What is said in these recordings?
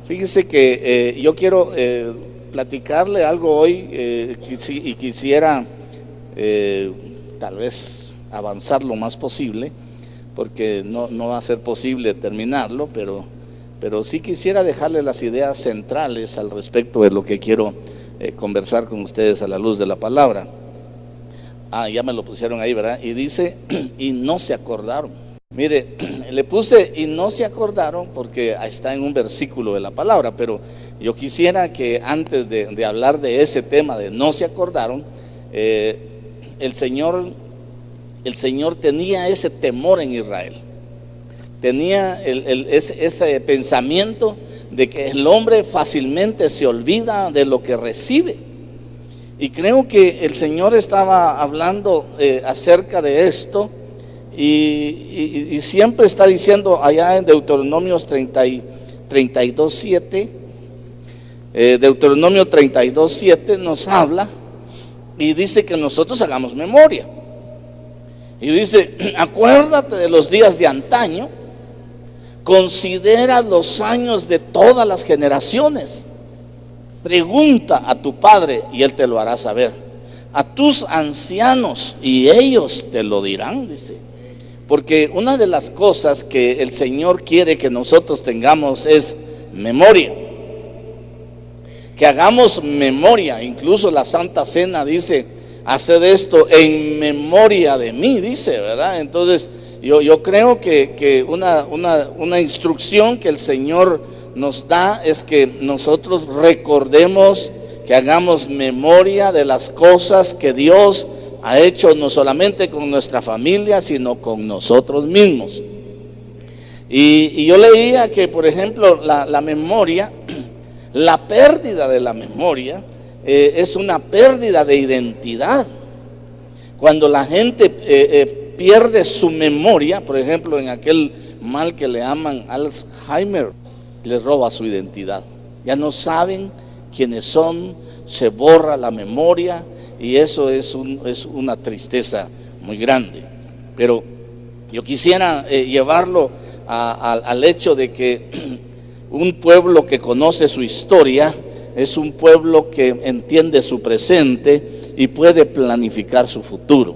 Fíjese que yo quiero platicarle algo hoy y quisiera tal vez avanzar lo más posible, porque no va a ser posible terminarlo, pero sí quisiera dejarle las ideas centrales al respecto de lo que quiero conversar con ustedes a la luz de la palabra. Ya me lo pusieron ahí, ¿verdad? Y dice, y no se acordaron. Mire, le puse y no se acordaron porque está en un versículo de la palabra, pero yo quisiera que antes de hablar de ese tema de no se acordaron, el Señor tenía ese temor en Israel, tenía ese pensamiento de que el hombre fácilmente se olvida de lo que recibe. Y creo que el Señor estaba hablando acerca de esto y siempre está diciendo allá en Deuteronomio 32:7, Deuteronomio 32:7 nos habla y dice que nosotros hagamos memoria. Y dice, acuérdate de los días de antaño, considera los años de todas las generaciones. Pregunta a tu padre y él te lo hará saber, a tus ancianos y ellos te lo dirán, dice. Porque una de las cosas que el Señor quiere que nosotros tengamos es memoria, que hagamos memoria. Incluso la Santa Cena dice, haced esto en memoria de mí, dice, ¿verdad? Entonces yo creo que una instrucción que el Señor nos da es que nosotros recordemos, que hagamos memoria de las cosas que Dios ha hecho, no solamente con nuestra familia, sino con nosotros mismos. Y yo leía que, por ejemplo, la memoria, la pérdida de la memoria es una pérdida de identidad. Cuando la gente pierde su memoria, por ejemplo, en aquel mal que le llaman Alzheimer, les roba su identidad. Ya no saben quiénes son, se borra la memoria y eso es una tristeza muy grande. Pero yo quisiera llevarlo al hecho de que un pueblo que conoce su historia es un pueblo que entiende su presente y puede planificar su futuro.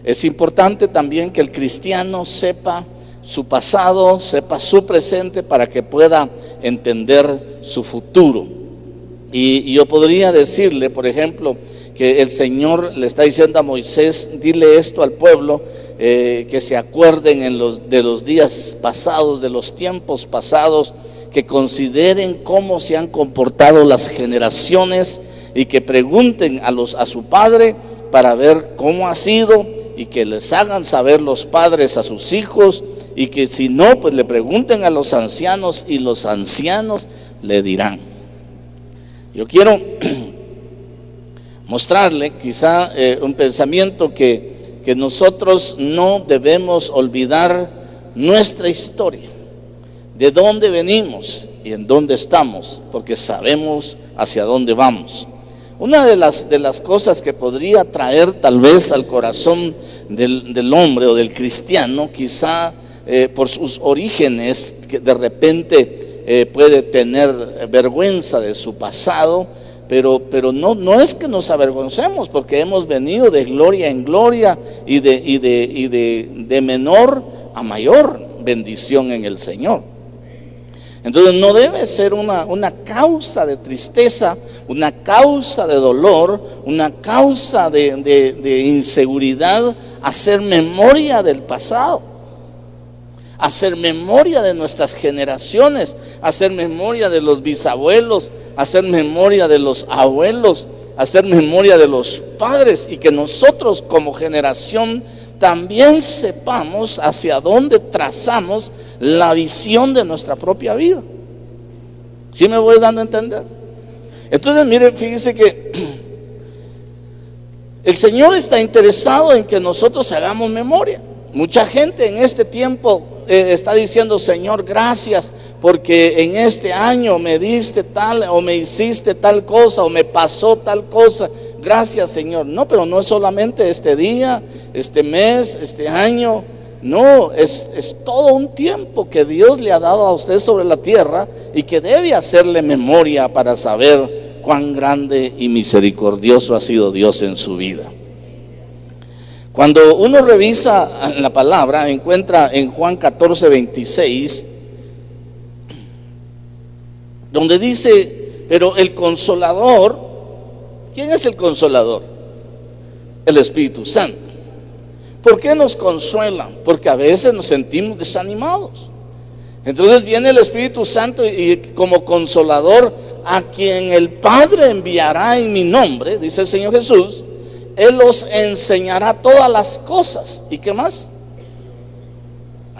Es importante también que el cristiano sepa su pasado, sepa su presente para que pueda entender su futuro. Y yo podría decirle, por ejemplo, que el Señor le está diciendo a Moisés, dile esto al pueblo, que se acuerden de los días pasados, de los tiempos pasados, que consideren cómo se han comportado las generaciones y que pregunten a su padre para ver cómo ha sido y que les hagan saber los padres a sus hijos y que si no, pues le pregunten a los ancianos y los ancianos le dirán. Yo quiero mostrarle quizá un pensamiento que nosotros no debemos olvidar nuestra historia, de dónde venimos y en dónde estamos, porque sabemos hacia dónde vamos. Una de las cosas que podría traer tal vez al corazón del hombre o del cristiano, quizá por sus orígenes, que de repente puede tener vergüenza de su pasado, pero no es que nos avergoncemos, porque hemos venido de gloria en gloria y de menor a mayor bendición en el Señor. Entonces no debe ser una causa de tristeza, una causa de dolor, una causa de inseguridad hacer memoria del pasado, hacer memoria de nuestras generaciones, hacer memoria de los bisabuelos, hacer memoria de los abuelos, hacer memoria de los padres, y que nosotros como generación también sepamos hacia dónde trazamos la visión de nuestra propia vida. ¿Sí me voy dando a entender? Entonces, mire, fíjese que el Señor está interesado en que nosotros hagamos memoria. Mucha gente en este tiempo está diciendo, Señor, gracias porque en este año me diste tal o me hiciste tal cosa o me pasó tal cosa. Gracias, Señor. No, pero no es solamente este día, este mes, este año. No, es todo un tiempo que Dios le ha dado a usted sobre la tierra y que debe hacerle memoria para saber cuán grande y misericordioso ha sido Dios en su vida. Cuando uno revisa la palabra, encuentra en Juan 14:26, donde dice, pero el Consolador, ¿quién es el Consolador? El Espíritu Santo. ¿Por qué nos consuela? Porque a veces nos sentimos desanimados. Entonces viene el Espíritu Santo y como Consolador, a quien el Padre enviará en mi nombre, dice el Señor Jesús, Él os enseñará todas las cosas. ¿Y qué más?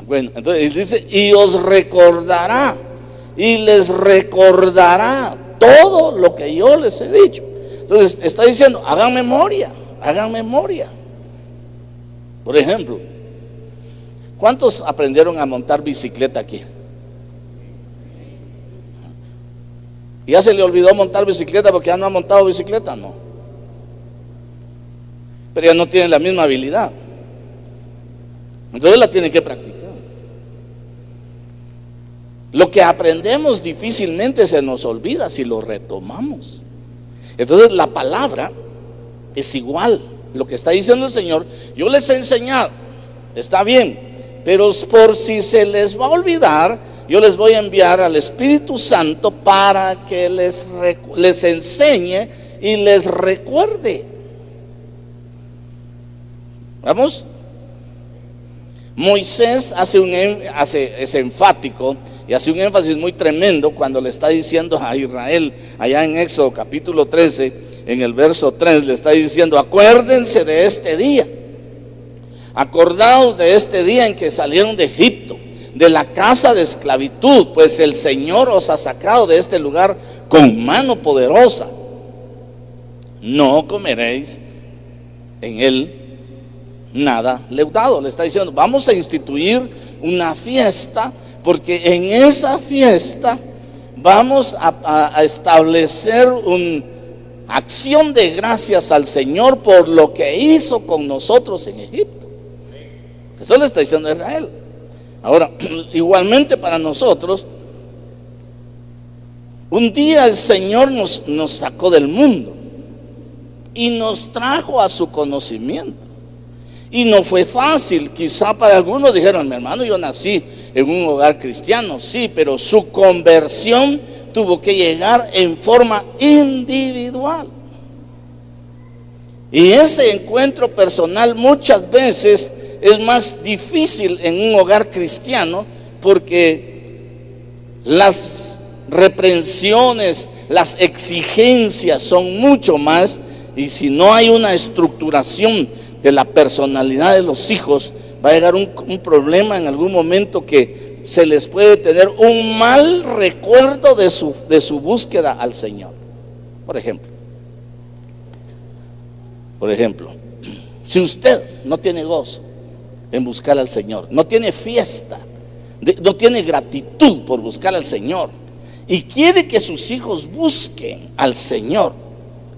Bueno, entonces Él dice, y os recordará, y les recordará todo lo que yo les he dicho. Entonces está diciendo, hagan memoria, hagan memoria. Por ejemplo, ¿cuántos aprendieron a montar bicicleta aquí? ¿Ya se le olvidó montar bicicleta porque ya no ha montado bicicleta? No. Pero ya no tiene la misma habilidad. Entonces la tiene que practicar. Lo que aprendemos difícilmente se nos olvida si lo retomamos. Entonces la palabra es igual. Lo que está diciendo el Señor, yo les he enseñado, está bien, pero por si se les va a olvidar, yo les voy a enviar al Espíritu Santo para que les enseñe y les recuerde. ¿Vamos? Moisés es enfático y hace un énfasis muy tremendo cuando le está diciendo a Israel, allá en Éxodo capítulo 13, en el verso 3, le está diciendo, acuérdense de este día, acordaos de este día en que salieron de Egipto, de la casa de esclavitud, pues el Señor os ha sacado de este lugar con mano poderosa. No comeréis en él nada leudado. Le está diciendo, vamos a instituir una fiesta, porque en esa fiesta vamos a establecer una acción de gracias al Señor por lo que hizo con nosotros en Egipto. Eso le está diciendo a Israel. Ahora, igualmente para nosotros, un día el Señor nos sacó del mundo y nos trajo a su conocimiento. Y no fue fácil. Quizá para algunos dijeron, mi hermano, yo nací en un hogar cristiano. Sí, pero su conversión tuvo que llegar en forma individual. Y ese encuentro personal muchas veces es más difícil en un hogar cristiano, porque las reprensiones, las exigencias son mucho más, y si no hay una estructuración de la personalidad de los hijos, va a llegar un problema en algún momento que se les puede tener un mal recuerdo de su búsqueda al Señor. Por ejemplo, si usted no tiene gozo en buscar al Señor, no tiene fiesta, no tiene gratitud por buscar al Señor, y quiere que sus hijos busquen al Señor,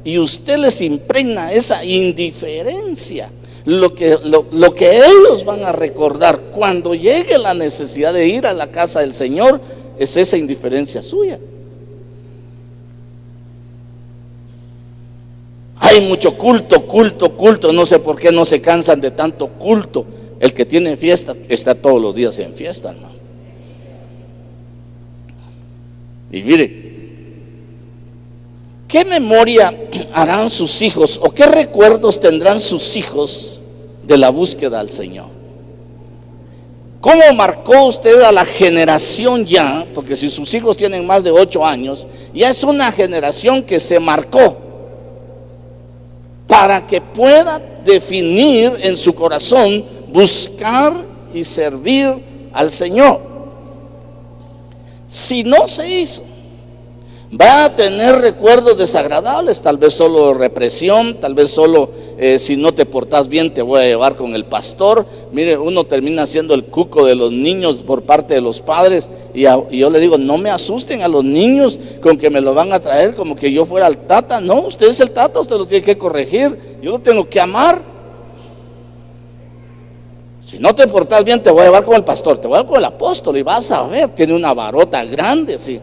y usted les impregna esa indiferencia, lo que ellos van a recordar cuando llegue la necesidad de ir a la casa del Señor es esa indiferencia suya. Hay mucho culto, no sé por qué no se cansan de tanto culto. El que tiene fiesta está todos los días en fiesta, ¿no? Y mire, ¿qué memoria harán sus hijos o qué recuerdos tendrán sus hijos de la búsqueda al Señor? ¿Cómo marcó usted a la generación ya? Porque si sus hijos tienen más de 8 años, ya es una generación que se marcó para que pueda definir en su corazón buscar y servir al Señor. Si no se hizo, va a tener recuerdos desagradables, tal vez solo represión, tal vez solo si no te portas bien te voy a llevar con el pastor. Mire, uno termina siendo el cuco de los niños por parte de los padres, y yo le digo, no me asusten a los niños con que me lo van a traer como que yo fuera el tata. No, usted es el tata, usted lo tiene que corregir, yo lo tengo que amar. Si no te portas bien, te voy a llevar con el pastor, te voy a llevar con el apóstol y vas a ver, tiene una varota grande, sí,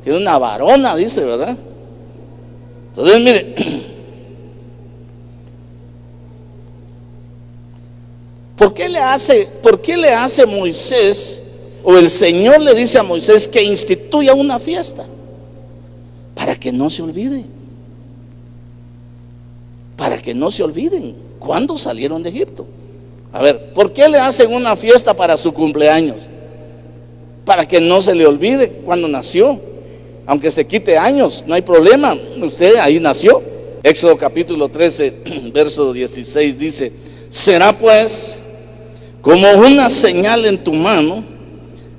tiene una varona, dice, ¿verdad? Entonces, mire, ¿por qué le hace Moisés, o el Señor le dice a Moisés que instituya una fiesta? Para que no se olvide. Para que no se olviden cuándo salieron de Egipto. A ver, ¿por qué le hacen una fiesta para su cumpleaños? Para que no se le olvide cuándo nació. Aunque se quite años, no hay problema, usted ahí nació. Éxodo capítulo 13, verso 16 dice: será pues como una señal en tu mano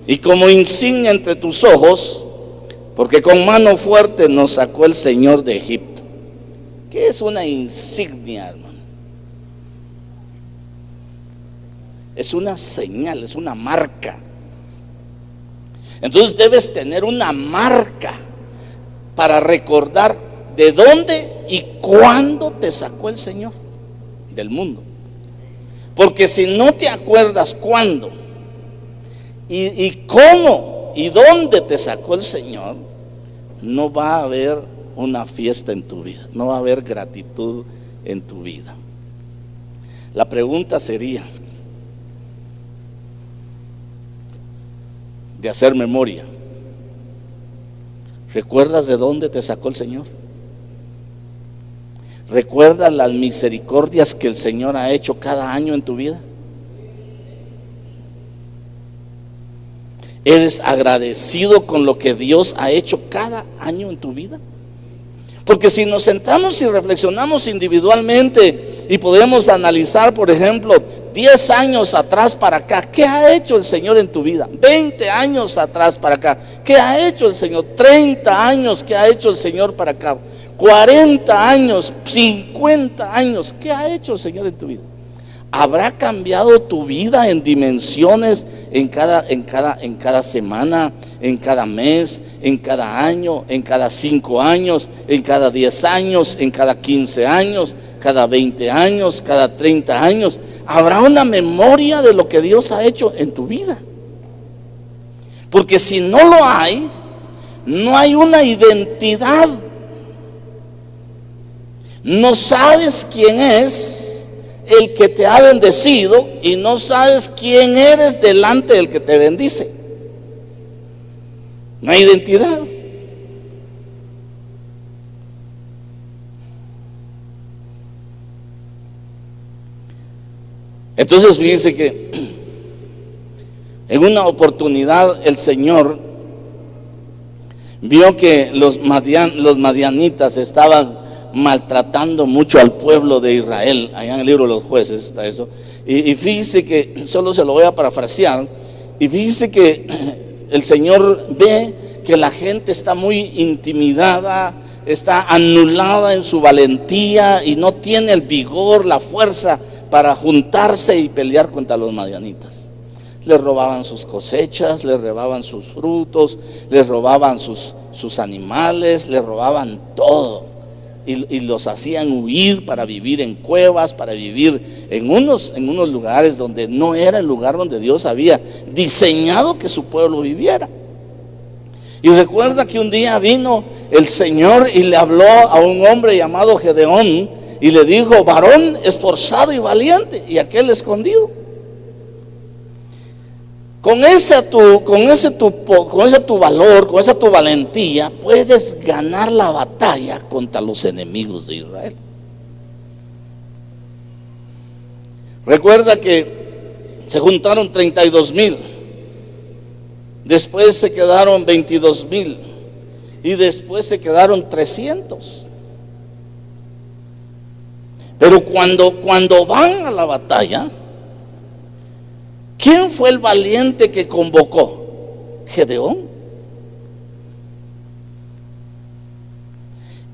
y como insignia entre tus ojos, porque con mano fuerte nos sacó el Señor de Egipto. ¿Qué es una insignia, hermano? Es una señal, es una marca. Entonces debes tener una marca para recordar de dónde y cuándo te sacó el Señor del mundo. Porque si no te acuerdas cuándo y cómo y dónde te sacó el Señor, no va a haber una fiesta en tu vida, no va a haber gratitud en tu vida. La pregunta sería de hacer memoria. ¿Recuerdas de dónde te sacó el Señor? ¿Recuerdas las misericordias que el Señor ha hecho cada año en tu vida? ¿Eres agradecido con lo que Dios ha hecho cada año en tu vida? Porque si nos sentamos y reflexionamos individualmente y podemos analizar, por ejemplo, 10 años atrás para acá, ¿qué ha hecho el Señor en tu vida? 20 años atrás para acá, ¿qué ha hecho el Señor? 30 años, ¿qué ha hecho el Señor para acá? 40 años, 50 años, ¿qué ha hecho el Señor en tu vida? ¿Habrá cambiado tu vida en dimensiones en cada semana, en cada mes, en cada año, en cada 5 años, en cada 10 años, en cada 15 años, cada 20 años, cada 30 años? ¿Habrá una memoria de lo que Dios ha hecho en tu vida? Porque si no lo hay, no hay una identidad. No sabes quién es el que te ha bendecido y no sabes quién eres delante del que te bendice. No hay identidad. Entonces fíjense que en una oportunidad el Señor vio que los madianitas estaban maltratando mucho al pueblo de Israel. Allá en el libro de los jueces está eso. Y fíjese que, solo se lo voy a parafrasear, y fíjese que el Señor ve que la gente está muy intimidada, está anulada en su valentía y no tiene el vigor, la fuerza para juntarse y pelear contra los madianitas. Les robaban sus cosechas, les robaban sus frutos, les robaban sus animales, les robaban todo. Y los hacían huir para vivir en cuevas, para vivir en unos lugares donde no era el lugar donde Dios había diseñado que su pueblo viviera. Y recuerda que un día vino el Señor y le habló a un hombre llamado Gedeón y le dijo: varón esforzado y valiente, y aquel escondido. Con ese tu valor, con esa tu valentía, puedes ganar la batalla contra los enemigos de Israel. Recuerda que se juntaron 32,000, después se quedaron 22,000 y después se quedaron 300. Pero cuando van a la batalla, ¿quién fue el valiente que convocó? Gedeón.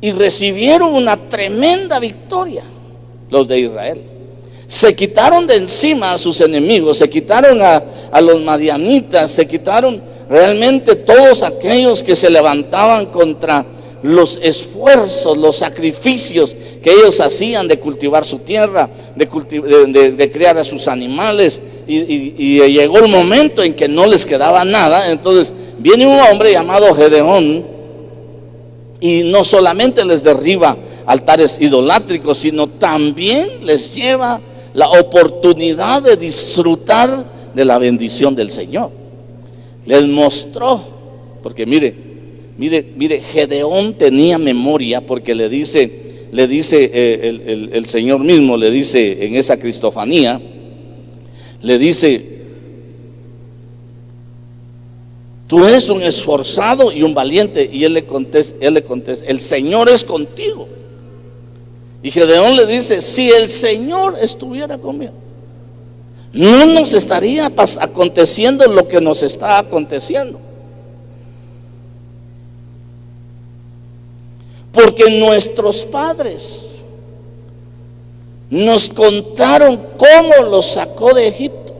Y recibieron una tremenda victoria los de Israel. Se quitaron de encima a sus enemigos, se quitaron a los madianitas, se quitaron realmente todos aquellos que se levantaban contra los esfuerzos, los sacrificios que ellos hacían de cultivar su tierra, de criar a sus animales y llegó el momento en que no les quedaba nada. Entonces viene un hombre llamado Gedeón y no solamente les derriba altares idolátricos, sino también les lleva la oportunidad de disfrutar de la bendición del Señor. Les mostró, porque mire, Gedeón tenía memoria, porque le dice el Señor mismo, le dice en esa cristofanía, le dice: tú eres un esforzado y un valiente. Y él le contesta, el Señor es contigo. Y Gedeón le dice: si el Señor estuviera conmigo, no nos estaría aconteciendo lo que nos está aconteciendo. Porque nuestros padres nos contaron cómo los sacó de Egipto,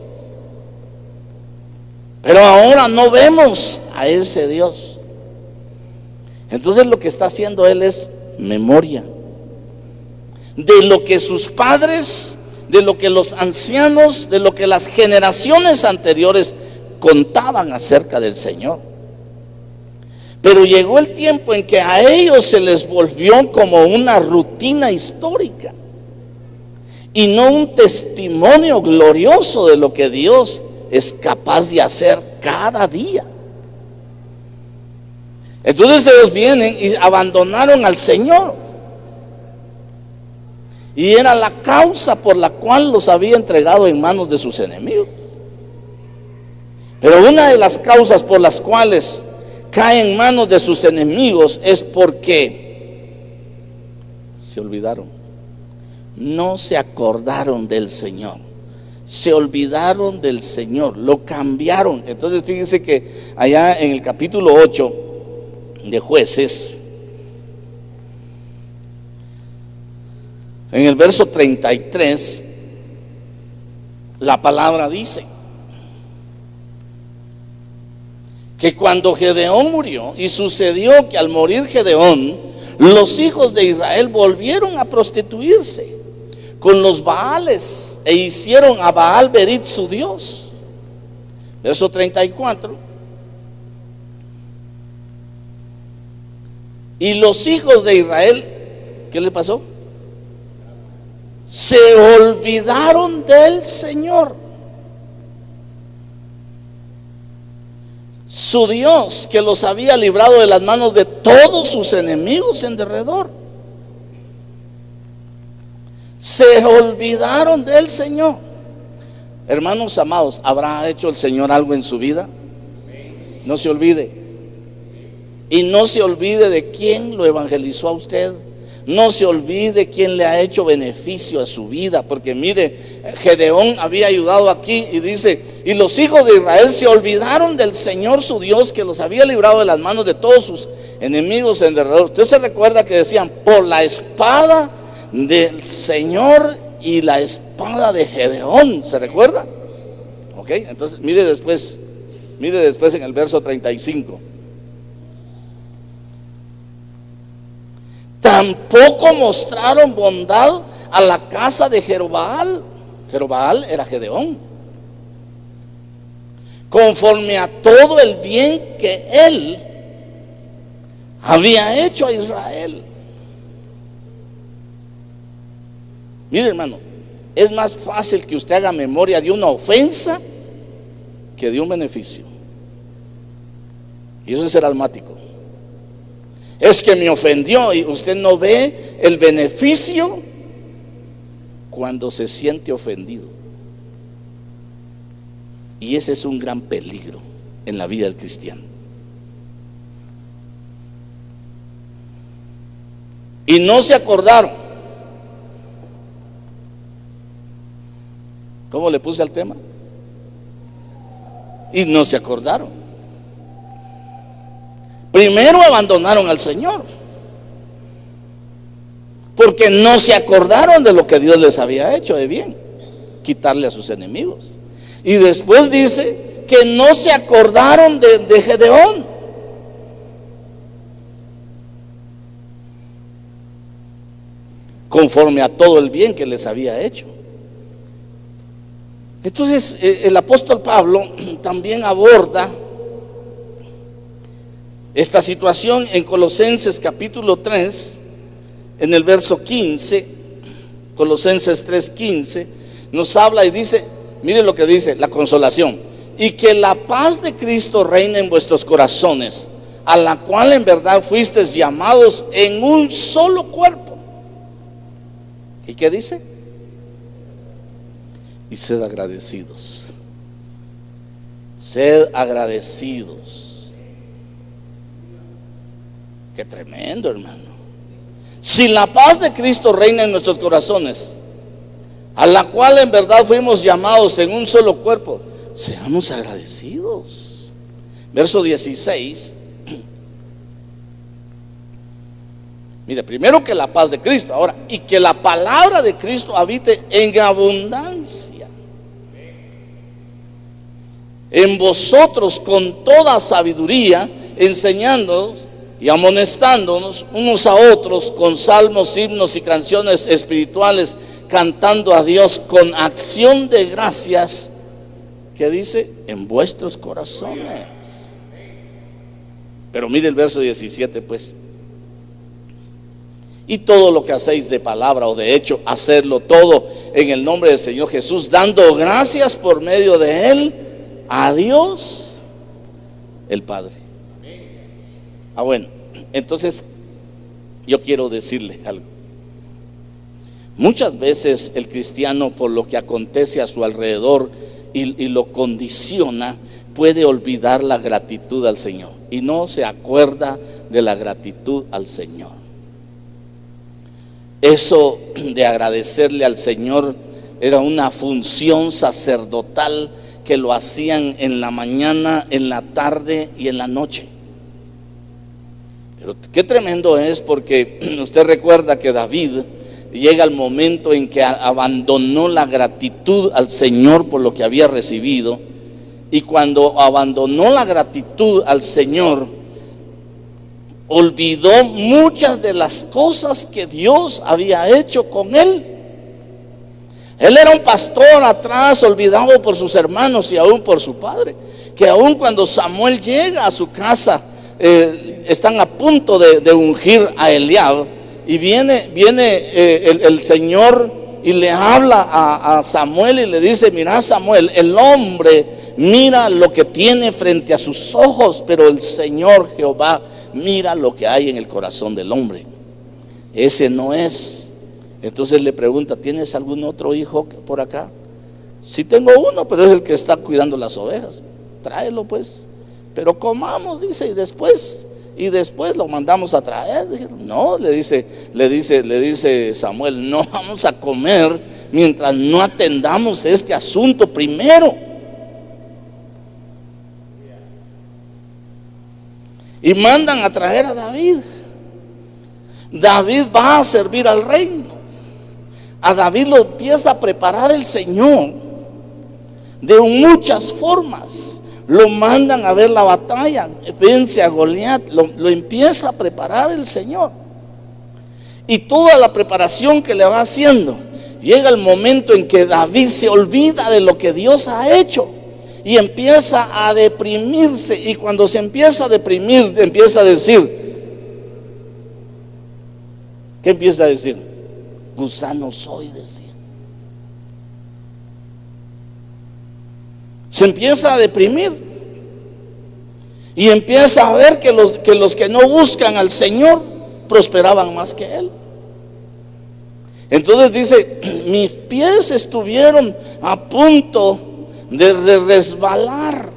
pero ahora no vemos a ese Dios. Entonces lo que está haciendo él es memoria de lo que sus padres, de lo que los ancianos, de lo que las generaciones anteriores contaban acerca del Señor. Pero llegó el tiempo en que a ellos se les volvió como una rutina histórica y no un testimonio glorioso de lo que Dios es capaz de hacer cada día. Entonces ellos vienen y abandonaron al Señor, y era la causa por la cual los había entregado en manos de sus enemigos. Pero una de las causas por las cuales cae en manos de sus enemigos es porque se olvidaron, no se acordaron del Señor, se olvidaron del Señor, lo cambiaron. Entonces fíjense que allá en el capítulo 8 de Jueces, en el verso 33, la palabra dice que cuando Gedeón murió, y sucedió que al morir Gedeón, los hijos de Israel volvieron a prostituirse con los Baales e hicieron a Baal Berit su Dios. Verso 34. Y los hijos de Israel, ¿qué le pasó? Se olvidaron del Señor, su Dios, que los había librado de las manos de todos sus enemigos en derredor. Se olvidaron del Señor. Hermanos amados, ¿habrá hecho el Señor algo en su vida? No se olvide. Y no se olvide de quién lo evangelizó a usted. No se olvide quién le ha hecho beneficio a su vida. Porque mire, Gedeón había ayudado aquí y dice: y los hijos de Israel se olvidaron del Señor su Dios, que los había librado de las manos de todos sus enemigos en derredor. Usted se recuerda que decían: por la espada del Señor y la espada de Gedeón. ¿Se recuerda? Ok, entonces mire después en el verso 35. Tampoco mostraron bondad a la casa de Jerobbaal. Jerobbaal era Gedeón, conforme a todo el bien que él había hecho a Israel. Mire, hermano, es más fácil que usted haga memoria de una ofensa que de un beneficio. Y eso es ser almático. Es que me ofendió, y usted no ve el beneficio cuando se siente ofendido. Y ese es un gran peligro en la vida del cristiano. Y no se acordaron. ¿Cómo le puse al tema? Y no se acordaron. Primero abandonaron al Señor, porque no se acordaron de lo que Dios les había hecho de bien, quitarle a sus enemigos. Y después dice que no se acordaron de Gedeón. Conforme a todo el bien que les había hecho. Entonces el apóstol Pablo también aborda esta situación en Colosenses capítulo 3, en el verso 15, Colosenses 3:15, nos habla y dice, miren lo que dice, la consolación: y que la paz de Cristo reine en vuestros corazones, a la cual en verdad fuisteis llamados en un solo cuerpo. ¿Y qué dice? Y sed agradecidos. Sed agradecidos. Qué tremendo, hermano. Si la paz de Cristo reina en nuestros corazones, a la cual en verdad fuimos llamados en un solo cuerpo, seamos agradecidos. Verso 16. Mire, primero que la paz de Cristo, ahora, y que la palabra de Cristo habite en abundancia en vosotros con toda sabiduría, enseñándonos y amonestándonos unos a otros con salmos, himnos y canciones espirituales, cantando a Dios con acción de gracias, que dice, en vuestros corazones. Pero mire el verso 17 pues: y todo lo que hacéis de palabra o de hecho, hacedlo todo en el nombre del Señor Jesús, dando gracias por medio de Él a Dios el Padre. Bueno, entonces yo quiero decirle algo. Muchas veces el cristiano, por lo que acontece a su alrededor y lo condiciona, puede olvidar la gratitud al Señor y no se acuerda de la gratitud al Señor. Eso de agradecerle al Señor era una función sacerdotal que lo hacían en la mañana, en la tarde y en la noche. Pero qué tremendo es, porque usted recuerda que David llega el momento en que abandonó la gratitud al Señor por lo que había recibido, y cuando abandonó la gratitud al Señor, olvidó muchas de las cosas que Dios había hecho con él. Él era un pastor atrás, olvidado por sus hermanos y aún por su padre, que aún cuando Samuel llega a su casa, están a punto de ungir a Eliab, y viene el Señor y le habla a Samuel y le dice: mira, Samuel, el hombre mira lo que tiene frente a sus ojos, pero el Señor Jehová mira lo que hay en el corazón del hombre. Ese no es. Entonces le pregunta: ¿tienes algún otro hijo por acá? Sí, tengo uno, pero es el que está cuidando las ovejas. Tráelo pues, pero comamos, dice, y después lo mandamos a traer. No, le dice Samuel: no vamos a comer mientras no atendamos este asunto primero. Y mandan a traer a David. David va a servir al reino. A David lo empieza a preparar el Señor de muchas formas. Lo mandan a ver la batalla, vence a Goliat, lo empieza a preparar el Señor. Y toda la preparación que le va haciendo, llega el momento en que David se olvida de lo que Dios ha hecho y empieza a deprimirse. Y cuando se empieza a deprimir, empieza a decir, ¿qué empieza a decir? Gusano soy, decía. Se empieza a deprimir y empieza a ver que los que no buscan al Señor prosperaban más que él. Entonces dice: mis pies estuvieron a punto de resbalar.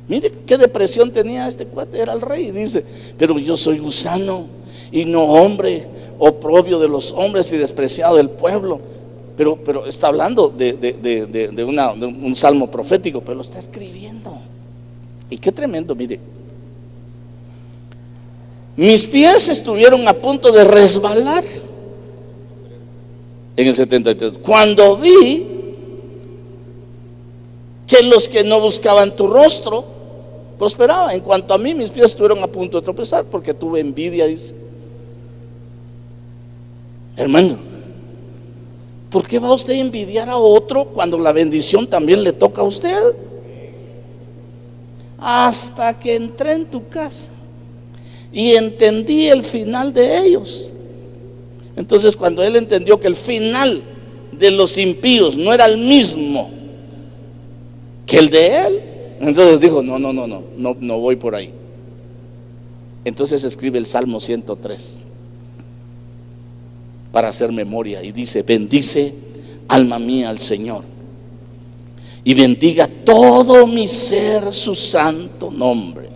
Mire qué depresión tenía este cuate, era el rey. Dice: pero yo soy gusano y no hombre, oprobio de los hombres y despreciado del pueblo. Pero está hablando de un salmo profético, pero lo está escribiendo. Y qué tremendo, mire. Mis pies estuvieron a punto de resbalar. En el 73, cuando vi que los que no buscaban tu rostro prosperaban. En cuanto a mí, mis pies estuvieron a punto de tropezar, porque tuve envidia, dice. Hermano, ¿Por qué va usted a envidiar a otro cuando la bendición también le toca a usted? Hasta que entré en tu casa y entendí el final de ellos. Entonces, cuando él entendió que el final de los impíos no era el mismo que el de él, entonces dijo: no voy por ahí. Entonces escribe el Salmo 103 para hacer memoria y dice: bendice, alma mía, al Señor, y bendiga todo mi ser su santo nombre.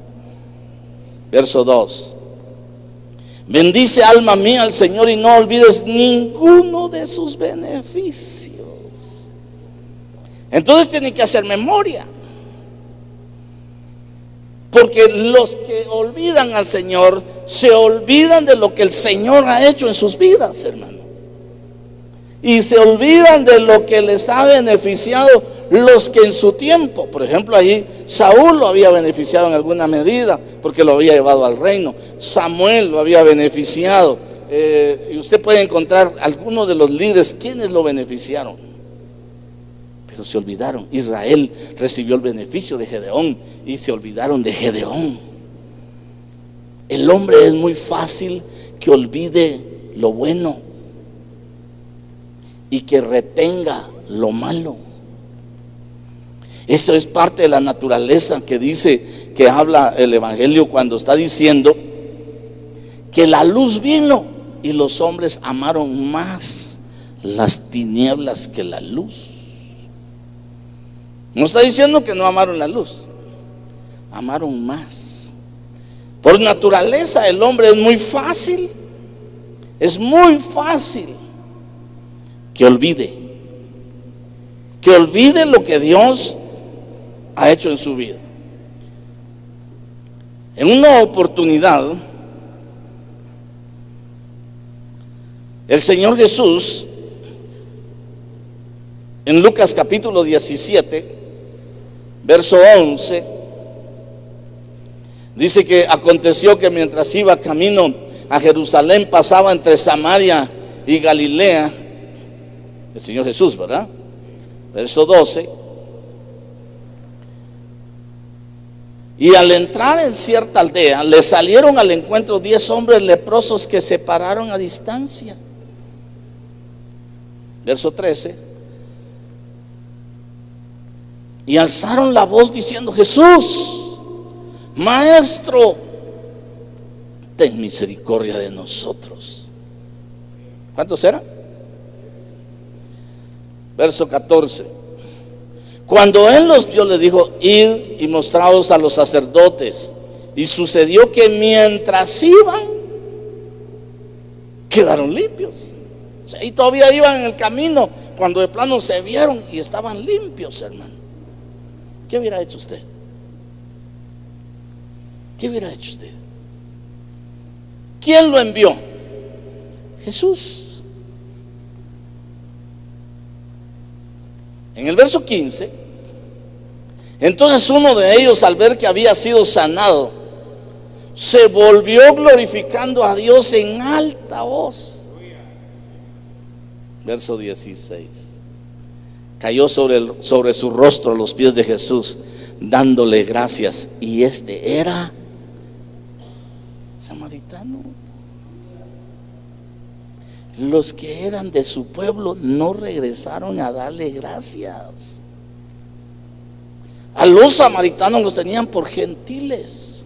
Verso 2: bendice, alma mía, al Señor, y no olvides ninguno de sus beneficios. Entonces tienen que hacer memoria, porque los que olvidan al Señor se olvidan de lo que el Señor ha hecho en sus vidas, hermano, y se olvidan de lo que les ha beneficiado los que en su tiempo, por ejemplo, ahí Saúl lo había beneficiado en alguna medida porque lo había llevado al reino. Samuel lo había beneficiado, y usted puede encontrar algunos de los líderes quienes lo beneficiaron, pero se olvidaron. Israel recibió el beneficio de Gedeón y se olvidaron de Gedeón. El hombre es muy fácil que olvide lo bueno y que retenga lo malo. Eso es parte de la naturaleza que dice, que habla el Evangelio cuando está diciendo que la luz vino y los hombres amaron más las tinieblas que la luz. No está diciendo que no amaron la luz, amaron más. Por naturaleza el hombre es muy fácil que olvide lo que Dios ha hecho en su vida. En una oportunidad, el Señor Jesús, en Lucas capítulo 17, verso 11, dice que aconteció que mientras iba camino a Jerusalén, pasaba entre Samaria y Galilea, el Señor Jesús, ¿verdad? Verso 12: y al entrar en cierta aldea, le salieron al encuentro 10 hombres leprosos que se pararon a distancia. Verso 13: y alzaron la voz diciendo: Jesús, Maestro, ten misericordia de nosotros. ¿Cuántos eran? Verso 14: cuando él los vio, le dijo: id y mostraos a los sacerdotes. Y sucedió que mientras iban, quedaron limpios. O sea, y todavía iban en el camino cuando de plano se vieron y estaban limpios, hermano. ¿Qué hubiera hecho usted? ¿Qué hubiera hecho usted? ¿Quién lo envió? Jesús. En el verso 15, entonces uno de ellos, al ver que había sido sanado, se volvió glorificando a Dios en alta voz. Verso 16: cayó sobre su rostro a los pies de Jesús, dándole gracias. Y este era samaritano. Los que eran de su pueblo no regresaron a darle gracias. A los samaritanos los tenían por gentiles.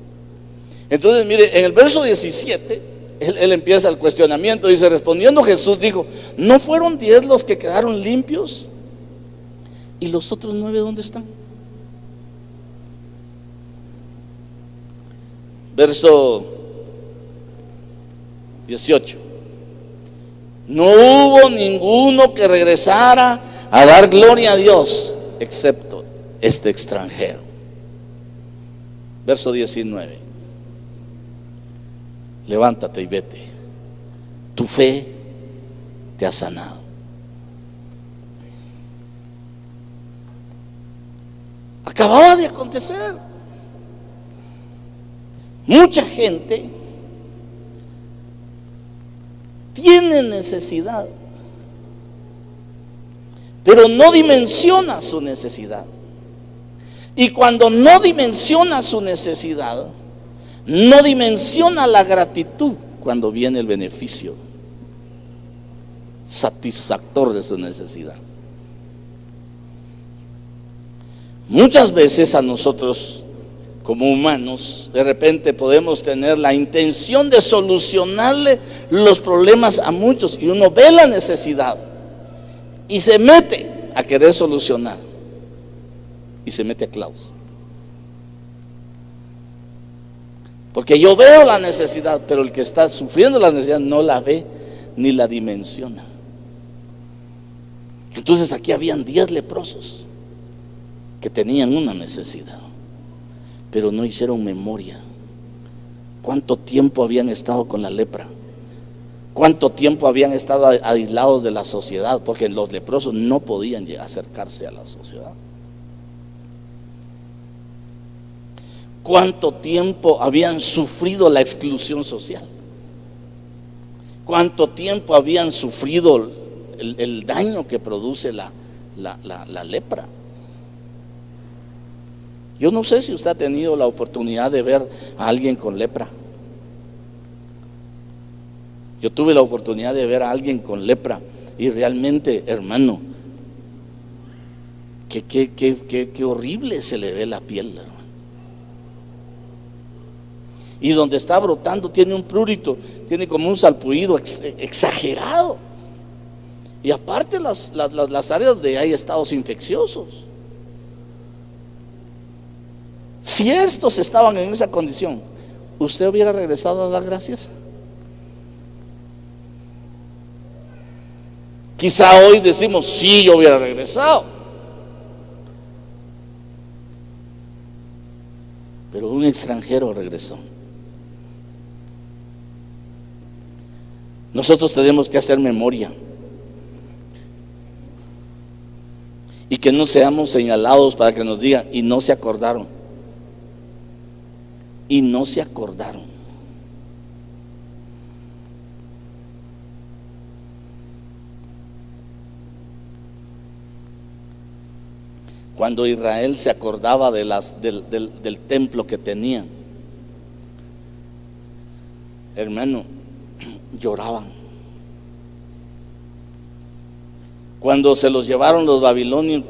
Entonces, mire, en el verso 17, él empieza el cuestionamiento. Dice: respondiendo Jesús dijo: ¿no fueron 10 los que quedaron limpios? ¿Y los otros 9 dónde están? Verso 18: no hubo ninguno que regresara a dar gloria a Dios, excepto este extranjero. Verso 19: levántate y vete, tu fe te ha sanado. Acababa de acontecer. Mucha gente tiene necesidad pero no dimensiona su necesidad. Y cuando no dimensiona su necesidad, no dimensiona la gratitud cuando viene el beneficio satisfactor de su necesidad. Muchas veces a nosotros como humanos de repente podemos tener la intención de solucionarle los problemas a muchos, y uno ve la necesidad y se mete a querer solucionar y se mete a clavos. Porque yo veo la necesidad, pero el que está sufriendo la necesidad no la ve ni la dimensiona. Entonces aquí habían 10 leprosos que tenían una necesidad, pero no hicieron memoria. ¿Cuánto tiempo habían estado con la lepra? ¿Cuánto tiempo habían estado aislados de la sociedad? Porque los leprosos no podían acercarse a la sociedad. ¿Cuánto tiempo habían sufrido la exclusión social? ¿Cuánto tiempo habían sufrido el daño que produce la lepra? Yo no sé si usted ha tenido la oportunidad de ver a alguien con lepra. Yo tuve la oportunidad de ver a alguien con lepra y realmente, hermano, qué horrible se le ve la piel, hermano. Y donde está brotando tiene un prurito, tiene como un salpullido exagerado. Y aparte las áreas donde hay estados infecciosos. Si estos estaban en esa condición, ¿usted hubiera regresado a dar gracias? Quizá hoy decimos, sí, yo hubiera regresado. Pero un extranjero regresó. Nosotros tenemos que hacer memoria y que no seamos señalados para que nos digan, y no se acordaron. Y no se acordaron. Cuando Israel se acordaba de del templo que tenía, hermano, lloraban. Cuando se los llevaron los babilonios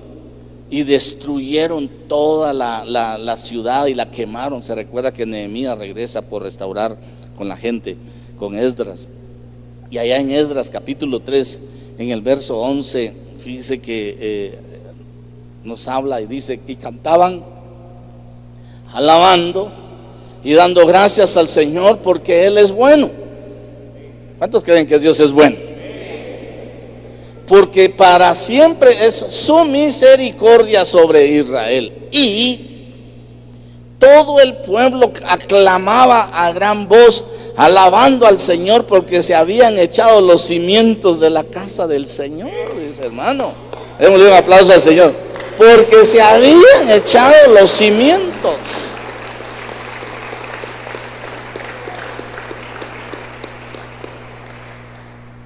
y destruyeron toda la ciudad y la quemaron, se recuerda que Nehemías regresa por restaurar con la gente, con Esdras. Y allá en Esdras capítulo 3, en el verso 11, fíjese que nos habla y dice, y cantaban alabando y dando gracias al Señor porque Él es bueno. ¿Cuántos creen que Dios es bueno? Porque para siempre es su misericordia sobre Israel. Y todo el pueblo aclamaba a gran voz, alabando al Señor, porque se habían echado los cimientos de la casa del Señor. Dice, hermano, démosle un aplauso al Señor, porque se habían echado los cimientos.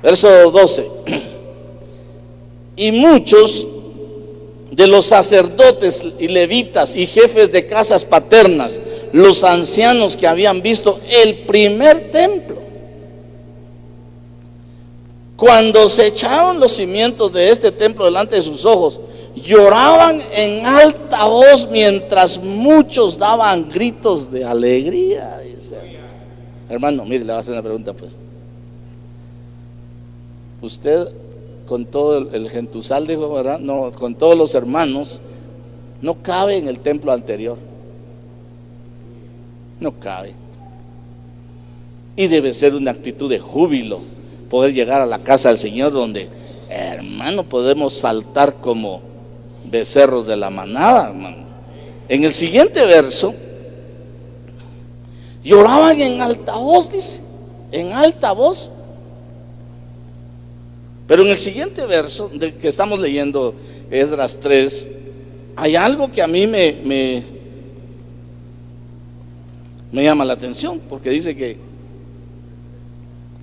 Verso 12. Y muchos de los sacerdotes y levitas y jefes de casas paternas, los ancianos que habían visto el primer templo, cuando se echaron los cimientos de este templo delante de sus ojos, lloraban en alta voz mientras muchos daban gritos de alegría. Dice, hermano, mire, le voy a hacer una pregunta pues. Usted, con todo el gentusal, dijo, ¿verdad? No, con todos los hermanos, no cabe en el templo anterior. No cabe. Y debe ser una actitud de júbilo poder llegar a la casa del Señor, donde, hermano, podemos saltar como becerros de la manada, hermano. En el siguiente verso, lloraban en alta voz, dice, en alta voz. Pero en el siguiente verso del que estamos leyendo, Esdras 3, hay algo que a mí me llama la atención, porque dice que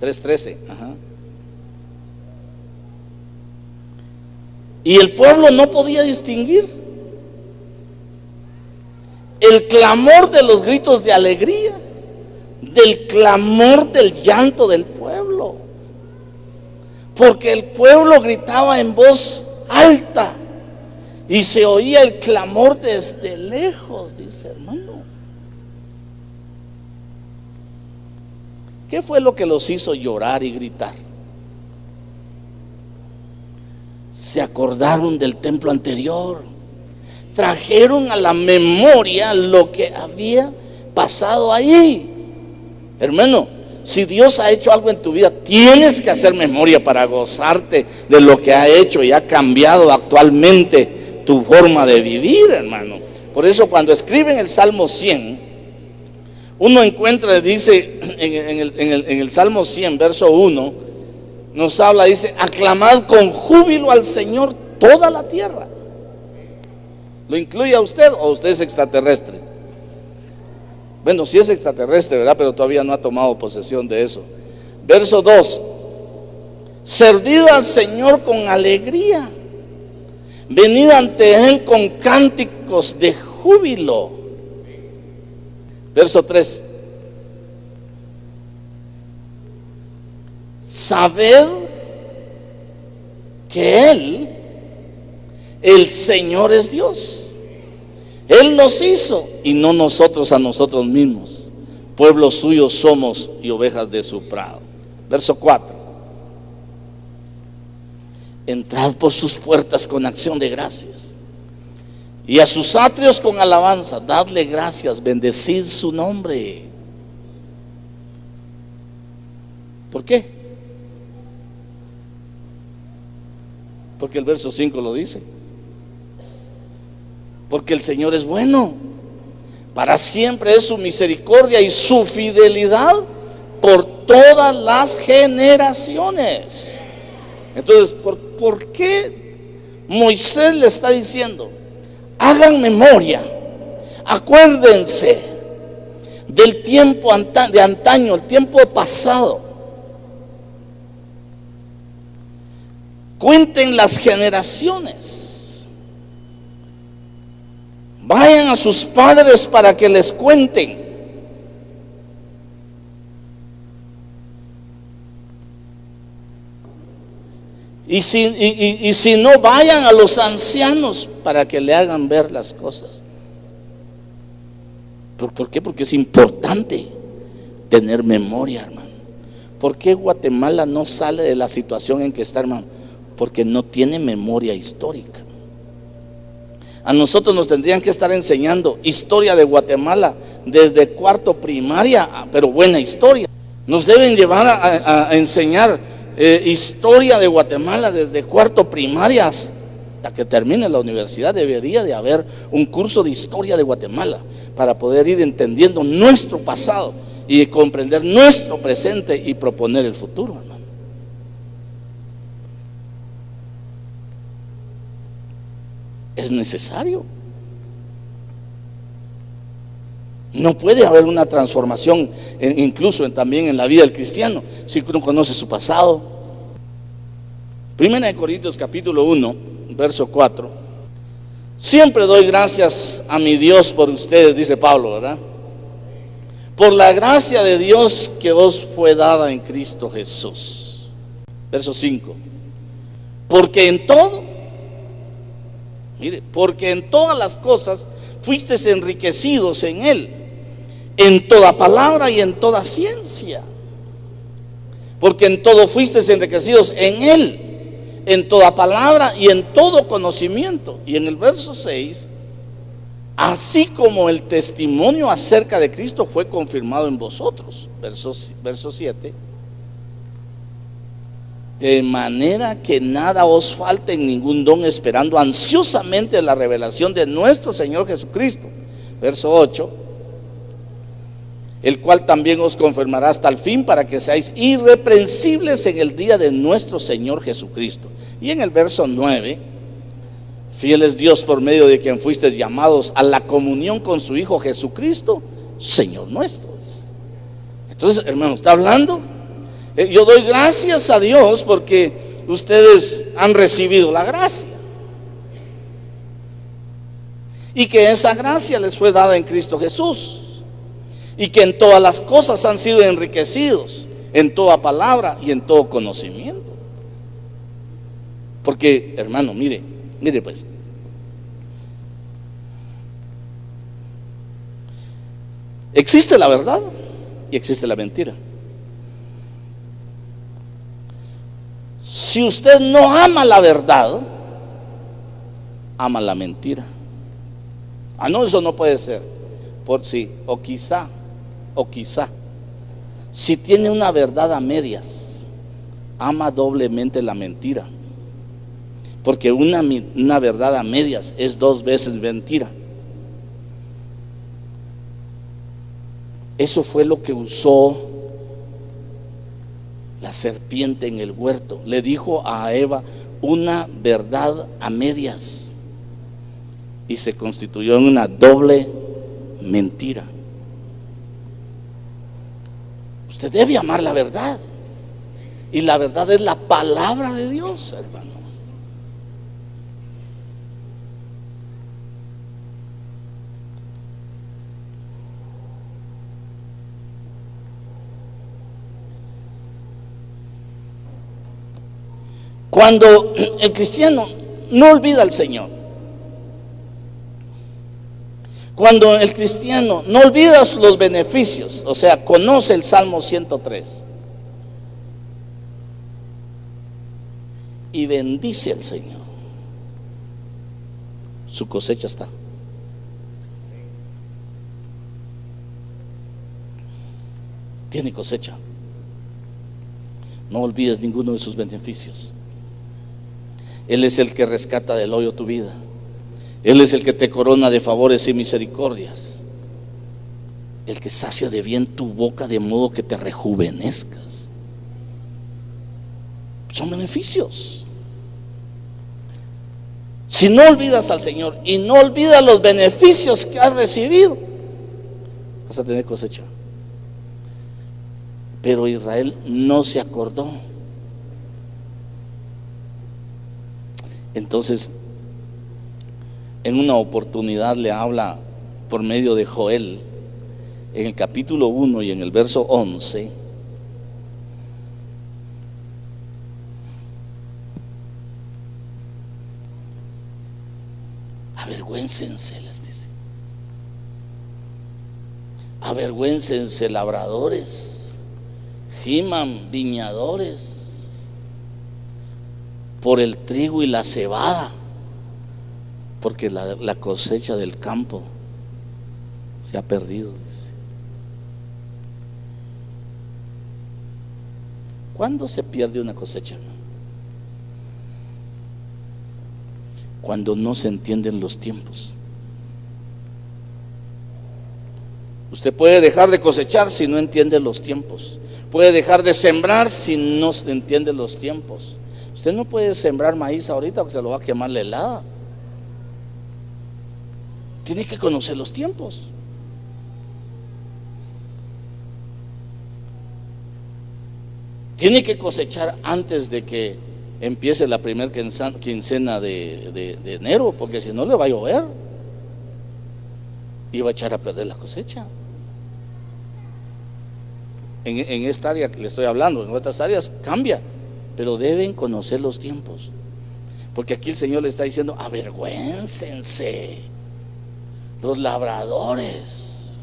3:13, Y el pueblo no podía distinguir el clamor de los gritos de alegría del clamor del llanto del pueblo, porque el pueblo gritaba en voz alta y se oía el clamor desde lejos. Dice, hermano, ¿qué fue lo que los hizo llorar y gritar? Se acordaron del templo anterior, trajeron a la memoria lo que había pasado ahí. Hermano, si Dios ha hecho algo en tu vida, tienes que hacer memoria para gozarte de lo que ha hecho y ha cambiado actualmente tu forma de vivir, hermano. Por eso cuando escriben el Salmo 100, uno encuentra, dice en el Salmo 100, verso 1, nos habla, dice, aclamad con júbilo al Señor toda la tierra. ¿Lo incluye a usted o usted es extraterrestre? Bueno, sí es extraterrestre, ¿verdad? Pero todavía no ha tomado posesión de eso. Verso 2, servid al Señor con alegría, venid ante Él con cánticos de júbilo. Verso 3, sabed que Él, el Señor, es Dios. Él nos hizo y no nosotros a nosotros mismos. Pueblo suyo somos y ovejas de su prado. Verso 4, entrad por sus puertas con acción de gracias y a sus atrios con alabanza. Dadle gracias, bendecid su nombre. ¿Por qué? Porque el verso 5 lo dice. Porque el Señor es bueno, para siempre es su misericordia y su fidelidad por todas las generaciones. Entonces, ¿por qué Moisés le está diciendo? Hagan memoria, acuérdense del tiempo de antaño, el tiempo pasado. Cuenten las generaciones. Vayan a sus padres para que les cuenten. Y si no, vayan a los ancianos para que le hagan ver las cosas. ¿Por qué? Porque es importante tener memoria, hermano. ¿Por qué Guatemala no sale de la situación en que está, hermano? Porque no tiene memoria histórica. A nosotros nos tendrían que estar enseñando historia de Guatemala desde cuarto primaria, pero buena historia. Nos deben llevar a enseñar historia de Guatemala desde cuarto primaria hasta que termine la universidad. Debería de haber un curso de historia de Guatemala para poder ir entendiendo nuestro pasado y comprender nuestro presente y proponer el futuro, hermano. Es necesario. No puede haber una transformación incluso también en la vida del cristiano si uno conoce su pasado. Primera de Corintios capítulo 1 verso 4. Siempre doy gracias a mi Dios por ustedes, dice Pablo, ¿verdad? Por la gracia de Dios que os fue dada en Cristo Jesús. Verso 5. Porque en todo, mire, porque en todas las cosas fuisteis enriquecidos en Él, en toda palabra y en toda ciencia. Porque en todo fuisteis enriquecidos en Él, en toda palabra y en todo conocimiento. Y en el verso 6, así como el testimonio acerca de Cristo fue confirmado en vosotros. Verso 7. De manera que nada os falte en ningún don, esperando ansiosamente la revelación de nuestro Señor Jesucristo. Verso 8. El cual también os confirmará hasta el fin, para que seáis irreprensibles en el día de nuestro Señor Jesucristo. Y en el verso 9, fiel es Dios por medio de quien fuisteis llamados a la comunión con su Hijo Jesucristo, Señor nuestro. Entonces, hermano, está hablando. Yo doy gracias a Dios porque ustedes han recibido la gracia. y que esa gracia les fue dada en Cristo Jesús, y que en todas las cosas han sido enriquecidos, en toda palabra y en todo conocimiento. Porque, hermano, mire pues, existe la verdad y existe la mentira. Si usted no ama la verdad, ama la mentira. No, eso no puede ser. Por sí, o quizá, si tiene una verdad a medias, ama doblemente la mentira. Porque una verdad a medias es 2 veces mentira. Eso fue lo que usó la serpiente en el huerto. Le dijo a Eva una verdad a medias y se constituyó en una doble mentira. Usted debe amar la verdad, y la verdad es la palabra de Dios, hermano. Cuando el cristiano no olvida al Señor, cuando el cristiano no olvida los beneficios, o sea, conoce el Salmo 103 y bendice al Señor, su cosecha está. Tiene cosecha. No olvides ninguno de sus beneficios. Él es el que rescata del hoyo tu vida. Él es el que te corona de favores y misericordias. El que sacia de bien tu boca de modo que te rejuvenezcas. Son beneficios. Si no olvidas al Señor y no olvidas los beneficios que has recibido, vas a tener cosecha. Pero Israel no se acordó. Entonces, en una oportunidad le habla por medio de Joel, en el capítulo 1 y en el verso 11. Avergüéncense, les dice. Avergüéncense labradores, giman viñadores, por el trigo y la cebada, porque la cosecha del campo se ha perdido, dice. ¿Cuándo se pierde una cosecha? Cuando no se entienden los tiempos. Usted puede dejar de cosechar si no entiende los tiempos. Puede dejar de sembrar si no se entiende los tiempos. Usted no puede sembrar maíz ahorita porque se lo va a quemar la helada. Tiene que conocer los tiempos. Tiene que cosechar antes de que empiece la primera quincena de enero, porque si no le va a llover y va a echar a perder la cosecha. En esta área que le estoy hablando, en otras áreas cambia, pero deben conocer los tiempos, porque aquí el Señor le está diciendo: avergüéncense los labradores,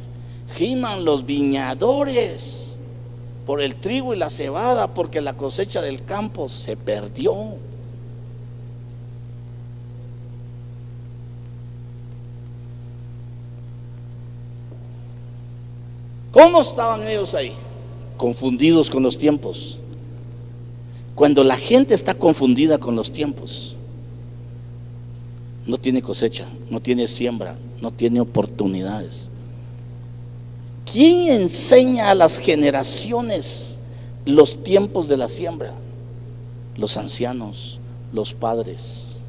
giman los viñadores por el trigo y la cebada, porque la cosecha del campo se perdió. ¿Cómo estaban ellos ahí? Confundidos con los tiempos. Cuando la gente está confundida con los tiempos, no tiene cosecha, no tiene siembra, no tiene oportunidades. ¿Quién enseña a las generaciones los tiempos de la siembra? Los ancianos, los padres.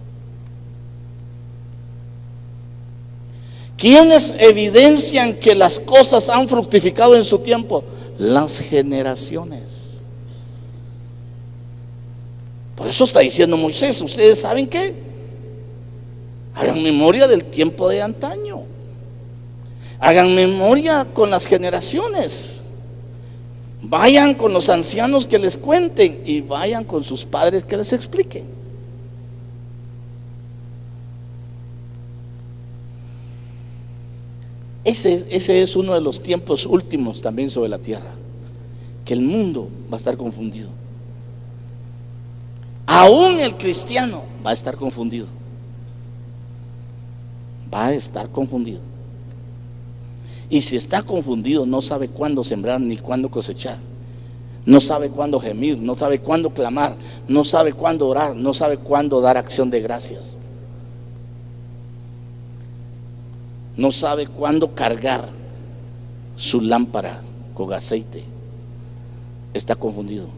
¿Quiénes evidencian que las cosas han fructificado en su tiempo? Las generaciones. Por eso está diciendo Moisés: ¿ustedes saben qué? Hagan memoria del tiempo de antaño. Hagan memoria con las generaciones. Vayan con los ancianos que les cuenten y vayan con sus padres que les expliquen. Ese es uno de los tiempos últimos también sobre la tierra, que el mundo va a estar confundido. Aún el cristiano va a estar confundido. Va a estar confundido. Y si está confundido, no sabe cuándo sembrar ni cuándo cosechar. No sabe cuándo gemir, no sabe cuándo clamar, no sabe cuándo orar, no sabe cuándo dar acción de gracias. No sabe cuándo cargar su lámpara con aceite. Está confundido.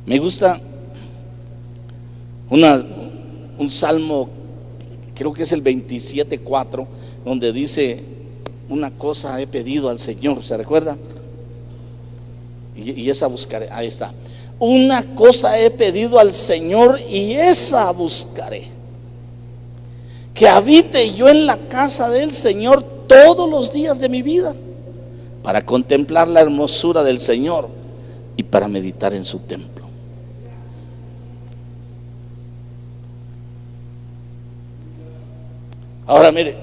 Me gusta un salmo, creo que es el 27:4, donde dice: una cosa he pedido al Señor. ¿Se recuerda? Y esa buscaré. Ahí está. Una cosa he pedido al Señor y esa buscaré: que habite yo en la casa del Señor todos los días de mi vida, para contemplar la hermosura del Señor y para meditar en su templo. Ahora mire,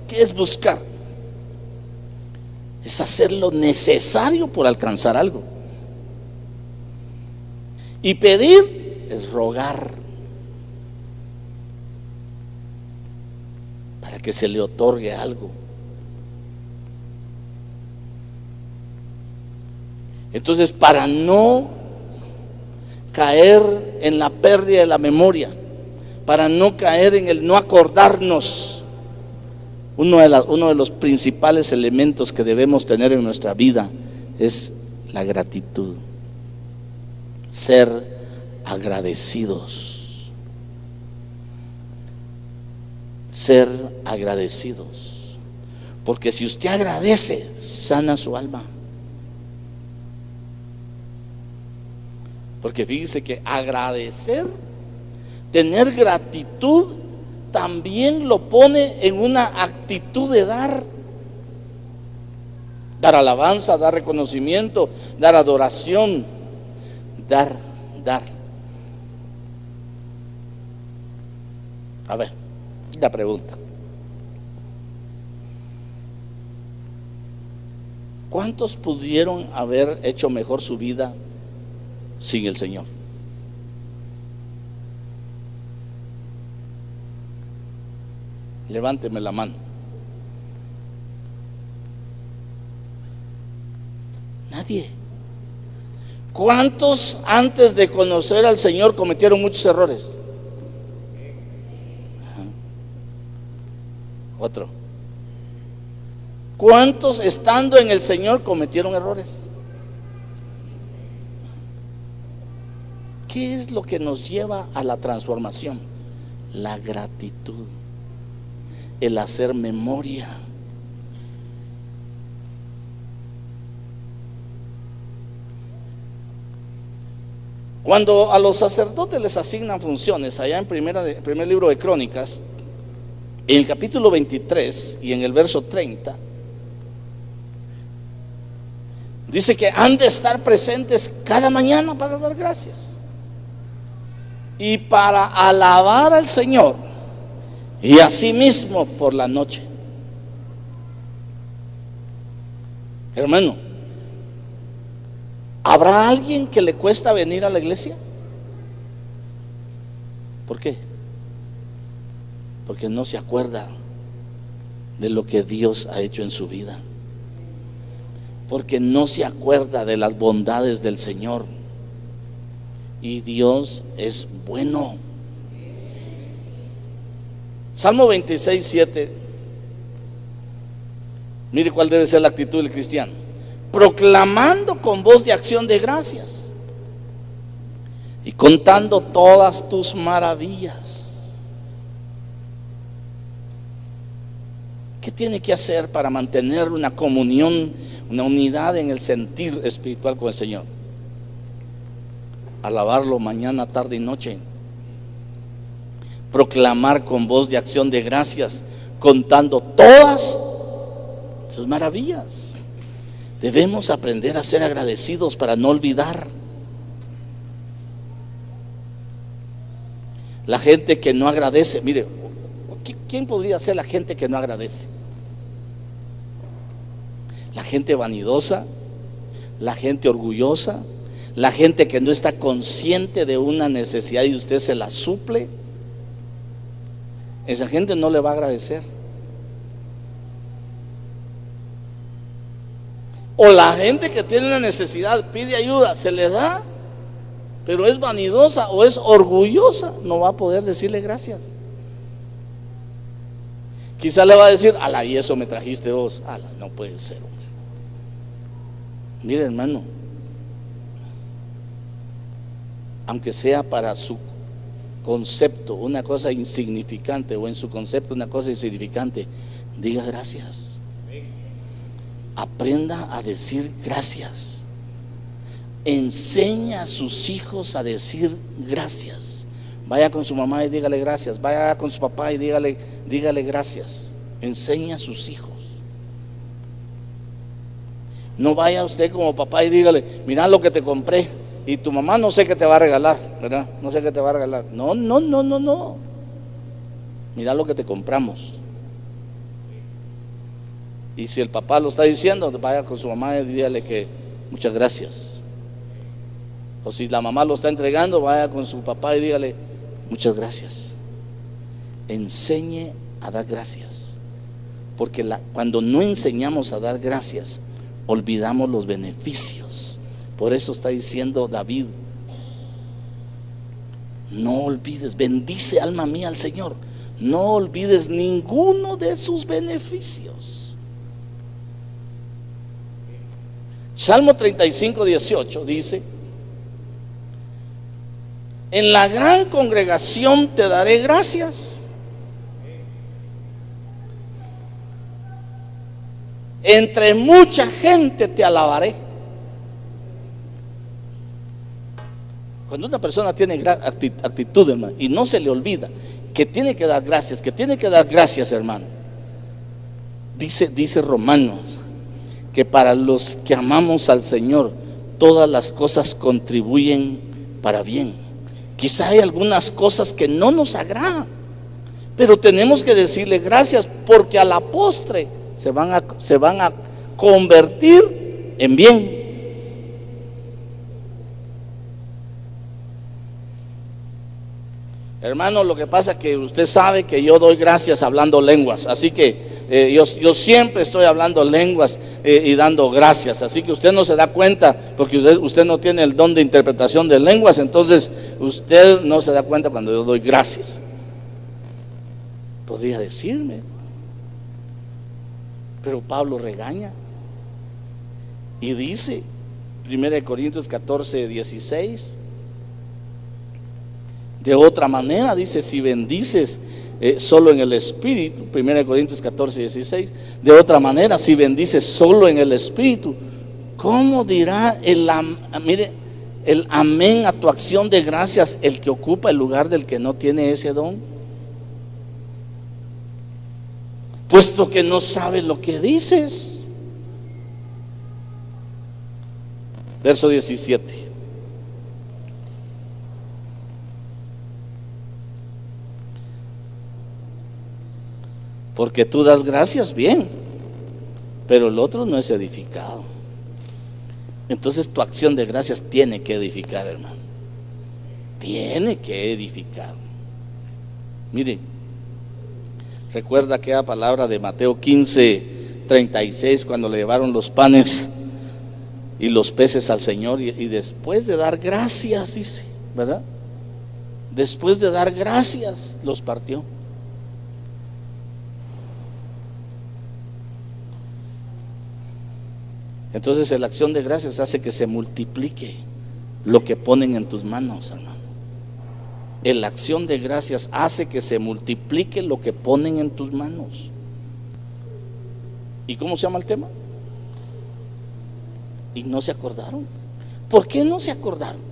¿qué es buscar? Es hacer lo necesario por alcanzar algo. Y pedir es rogar para que se le otorgue algo. Entonces, para no caer en la pérdida de la memoria, para no caer en el no acordarnos, uno de los principales elementos que debemos tener en nuestra vida es la gratitud. Ser agradecidos. Ser agradecidos. Porque si usted agradece, sana su alma. Porque fíjese que agradecer, tener gratitud, también lo pone en una actitud de dar. Dar alabanza, dar reconocimiento, dar adoración, dar. A ver, la pregunta: ¿cuántos pudieron haber hecho mejor su vida sin el Señor? Levánteme la mano. Nadie. ¿Cuántos antes de conocer al Señor cometieron muchos errores? Otro. ¿Cuántos estando en el Señor cometieron errores? ¿Qué es lo que nos lleva a la transformación? La gratitud, el hacer memoria. Cuando a los sacerdotes les asignan funciones, allá en primer libro de Crónicas, en el capítulo 23 y en el verso 30, dice que han de estar presentes cada mañana para dar gracias y para alabar al Señor, y asimismo por la noche. Hermano, ¿habrá alguien que le cuesta venir a la iglesia? ¿Por qué? Porque no se acuerda de lo que Dios ha hecho en su vida, porque no se acuerda de las bondades del Señor. Y Dios es bueno. Salmo 26:7. Mire cuál debe ser la actitud del cristiano: proclamando con voz de acción de gracias y contando todas tus maravillas. ¿Qué tiene que hacer para mantener una comunión, una unidad en el sentir espiritual con el Señor? alabarlo mañana, tarde y noche, proclamar con voz de acción de gracias, contando todas sus maravillas. Debemos aprender a ser agradecidos para no olvidar. La gente que no agradece, mire, ¿quién podría ser la gente que no agradece? La gente vanidosa, la gente orgullosa, la gente que no está consciente de una necesidad y usted se la suple. Esa gente no le va a agradecer. O la gente que tiene una necesidad, pide ayuda, se le da, pero es vanidosa o es orgullosa, no va a poder decirle gracias. Quizá le va a decir, ala, y eso me trajiste vos. Ala, no puede ser, hombre. Mire, hermano, aunque sea para su concepto una cosa insignificante, o en su concepto una cosa insignificante, diga gracias. Aprenda a decir gracias. Enseña a sus hijos a decir gracias. Vaya con su mamá y dígale gracias. Vaya con su papá y dígale gracias. Enseña a sus hijos. No vaya usted como papá y dígale, mira lo que te compré, y tu mamá no sé qué te va a regalar, ¿verdad? No sé qué te va a regalar. No. Mira lo que te compramos. Y si el papá lo está diciendo, vaya con su mamá y dígale que muchas gracias. O si la mamá lo está entregando, vaya con su papá y dígale muchas gracias. Enseñe a dar gracias. Porque cuando no enseñamos a dar gracias, olvidamos los beneficios. Por eso está diciendo David, no olvides, bendice alma mía al Señor, no olvides ninguno de sus beneficios. Salmo 35:18 dice, en la gran congregación te daré gracias, entre mucha gente te alabaré. Cuando una persona tiene actitud, hermano, y no se le olvida que tiene que dar gracias, hermano. Dice Romanos que para los que amamos al Señor, todas las cosas contribuyen para bien. Quizá hay algunas cosas que no nos agradan, pero tenemos que decirle gracias, porque a la postre se van a convertir en bien. Hermano, lo que pasa es que usted sabe que yo doy gracias hablando lenguas, así que yo siempre estoy hablando lenguas y dando gracias, así que usted no se da cuenta, porque usted no tiene el don de interpretación de lenguas, entonces usted no se da cuenta cuando yo doy gracias. Podría decirme, pero Pablo regaña y dice, 1 Corintios 14:16, de otra manera, dice, si bendices solo en el Espíritu, 1 Corintios 14:16, de otra manera, si bendices solo en el Espíritu, ¿cómo dirá el amén a tu acción de gracias el que ocupa el lugar del que no tiene ese don? Puesto que no sabes lo que dices. Verso 17. Porque tú das gracias bien, pero el otro no es edificado. Entonces tu acción de gracias tiene que edificar, hermano. Tiene que edificar. Mire, recuerda aquella palabra de Mateo 15:36, cuando le llevaron los panes y los peces al Señor, y después de dar gracias, dice, ¿verdad? Después de dar gracias, los partió. Entonces la acción de gracias hace que se multiplique lo que ponen en tus manos, hermano. La acción de gracias hace que se multiplique lo que ponen en tus manos. ¿Y cómo se llama el tema? Y no se acordaron. ¿Por qué no se acordaron?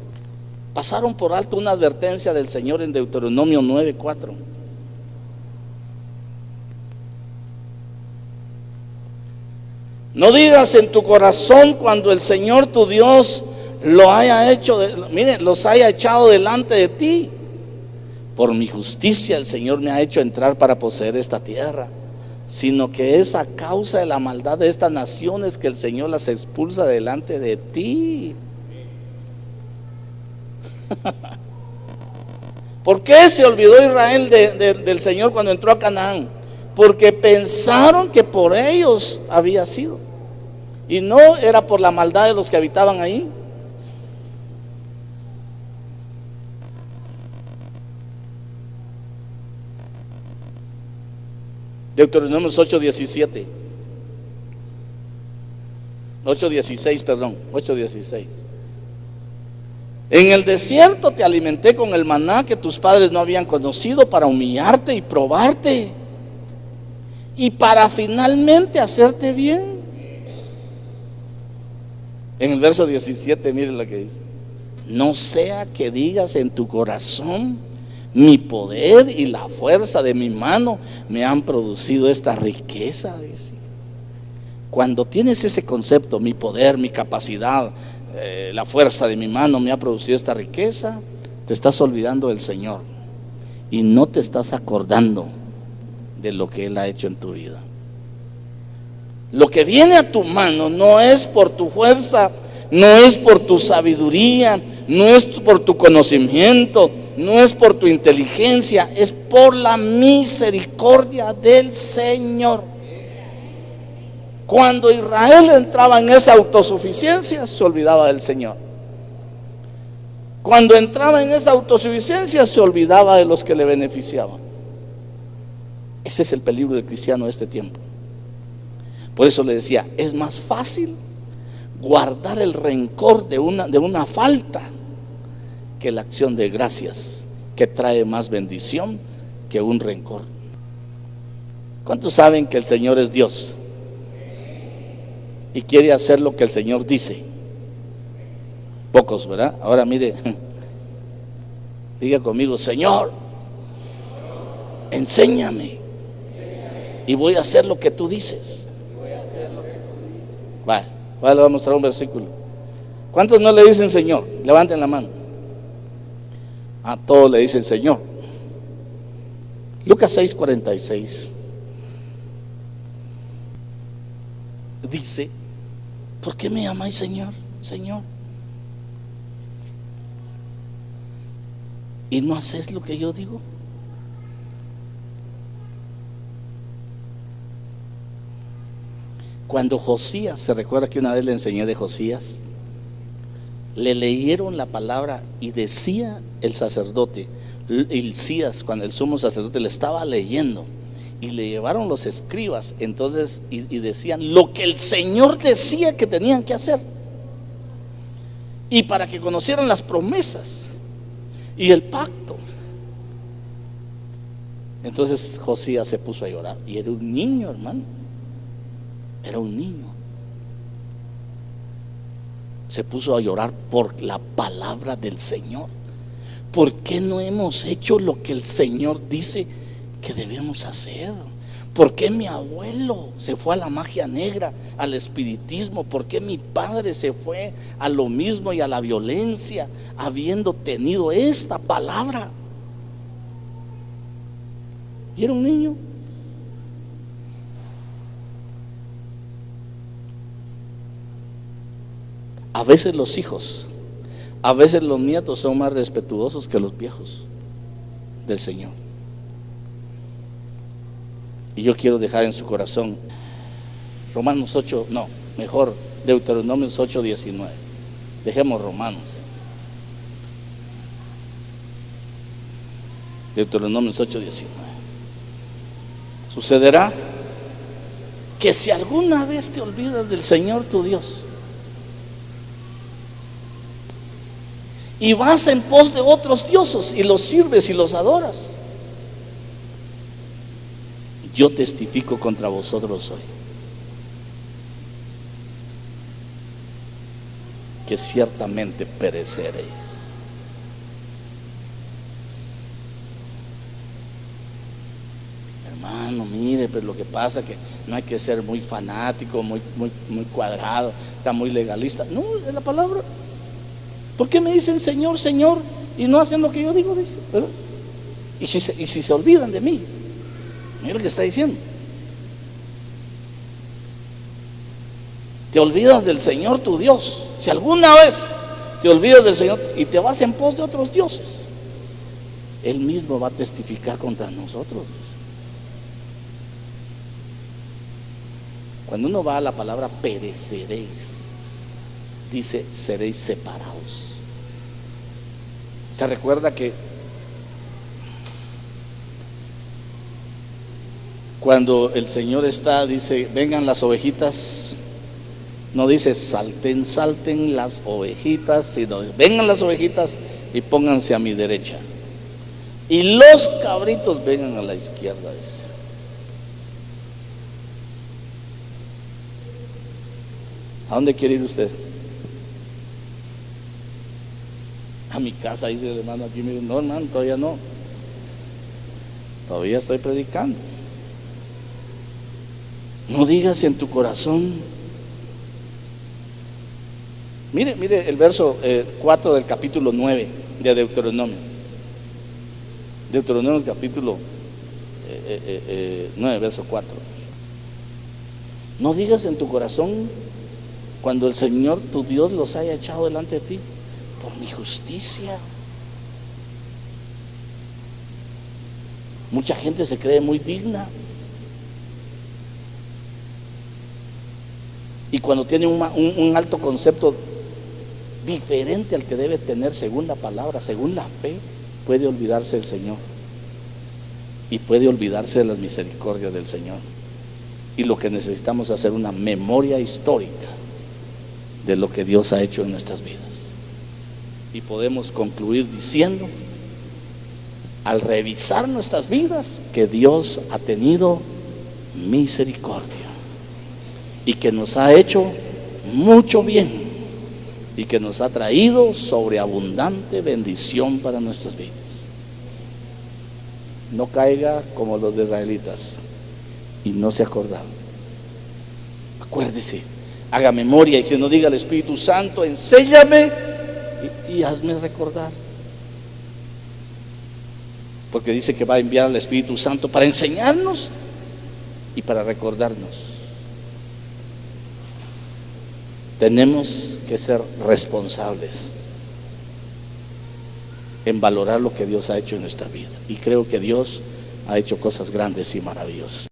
Pasaron por alto una advertencia del Señor en Deuteronomio 9:4. No digas en tu corazón cuando el Señor tu Dios lo haya hecho, los haya echado delante de ti. Por mi justicia el Señor me ha hecho entrar para poseer esta tierra, sino que es a causa de la maldad de estas naciones que el Señor las expulsa delante de ti. ¿Por qué se olvidó Israel del Señor cuando entró a Canaán? Porque pensaron que por ellos había sido, y no era por la maldad de los que habitaban ahí. Deuteronomio 8:16, perdón, 8:16. En el desierto te alimenté con el maná que tus padres no habían conocido, para humillarte y probarte, y para finalmente hacerte bien. En el verso 17, miren lo que dice: no sea que digas en tu corazón, mi poder y la fuerza de mi mano me han producido esta riqueza. Dice. Cuando tienes ese concepto, mi poder, mi capacidad, la fuerza de mi mano me ha producido esta riqueza, te estás olvidando del Señor y no te estás acordando de lo que Él ha hecho en tu vida. Lo que viene a tu mano no es por tu fuerza, no es por tu sabiduría, no es por tu conocimiento, no es por tu inteligencia, es por la misericordia del Señor. Cuando Israel entraba en esa autosuficiencia, se olvidaba del Señor. Cuando entraba en esa autosuficiencia, se olvidaba de los que le beneficiaban. Ese es el peligro del cristiano de este tiempo. Por eso le decía, es más fácil guardar el rencor de una falta que la acción de gracias, que trae más bendición que un rencor. ¿Cuántos saben que el Señor es Dios y quiere hacer lo que el Señor dice? Pocos, ¿verdad? Ahora mire, diga conmigo: Señor, enséñame y voy a hacer lo que tú dices. Vale, le voy a mostrar un versículo. ¿Cuántos no le dicen Señor? Levanten la mano. A todos le dicen Señor. Lucas 6:46 dice: ¿por qué me llamáis Señor, Señor? ¿Y no hacéis lo que yo digo? Cuando Josías, se recuerda que una vez le enseñé de Josías, le leyeron la palabra y decía el sacerdote, Hilcías, cuando el sumo sacerdote le estaba leyendo, y le llevaron los escribas, entonces, y decían lo que el Señor decía que tenían que hacer, y para que conocieran las promesas y el pacto. Entonces Josías se puso a llorar, y era un niño, hermano, era un niño. Se puso a llorar por la palabra del Señor. ¿Por qué no hemos hecho lo que el Señor dice que debemos hacer? ¿Por qué mi abuelo se fue a la magia negra, al espiritismo? ¿Por qué mi padre se fue a lo mismo y a la violencia, habiendo tenido esta palabra? Y era un niño. A veces los hijos, a veces los nietos son más respetuosos que los viejos del Señor. Y yo quiero dejar en su corazón Romanos 8, no, mejor Deuteronomio 8:19. Dejemos Romanos. Deuteronomio 8:19. Sucederá que si alguna vez te olvidas del Señor tu Dios y vas en pos de otros dioses y los sirves y los adoras, yo testifico contra vosotros hoy que ciertamente pereceréis. hermano, mire, pero lo que pasa es que no hay que ser muy fanático, muy cuadrado, está muy legalista. No, es la palabra. ¿Por qué me dicen Señor, Señor y no hacen lo que yo digo? Dice, ¿verdad? Y si se olvidan de mí, mira lo que está diciendo. Te olvidas del Señor tu Dios. Si alguna vez te olvidas del Señor y te vas en pos de otros dioses, Él mismo va a testificar contra nosotros. Cuando uno va a la palabra pereceréis, dice seréis separados. Se recuerda que cuando el Señor está, dice, vengan las ovejitas, no dice salten las ovejitas, sino vengan las ovejitas y pónganse a mi derecha. Y los cabritos vengan a la izquierda, dice. ¿A dónde quiere ir usted? A mi casa, dice el hermano aquí. Mire, no, hermano, todavía no. Todavía estoy predicando. No digas en tu corazón. Mire el verso 4 del capítulo 9 de Deuteronomio. Deuteronomio capítulo 9, verso 4. No digas en tu corazón, cuando el Señor tu Dios los haya echado delante de ti, por mi justicia. Mucha gente se cree muy digna, y cuando tiene un alto concepto diferente al que debe tener según la palabra, según la fe, puede olvidarse del Señor y puede olvidarse de las misericordias del Señor. Y lo que necesitamos es hacer una memoria histórica de lo que Dios ha hecho en nuestras vidas. Y podemos concluir diciendo, al revisar nuestras vidas, que Dios ha tenido misericordia y que nos ha hecho mucho bien y que nos ha traído sobreabundante bendición para nuestras vidas. No caiga como los israelitas y no se acordaron. Acuérdese, haga memoria, y si no, diga al Espíritu Santo, enséñame y hazme recordar. Porque dice que va a enviar al Espíritu Santo para enseñarnos y para recordarnos. Tenemos que ser responsables en valorar lo que Dios ha hecho en nuestra vida. Y creo que Dios ha hecho cosas grandes y maravillosas.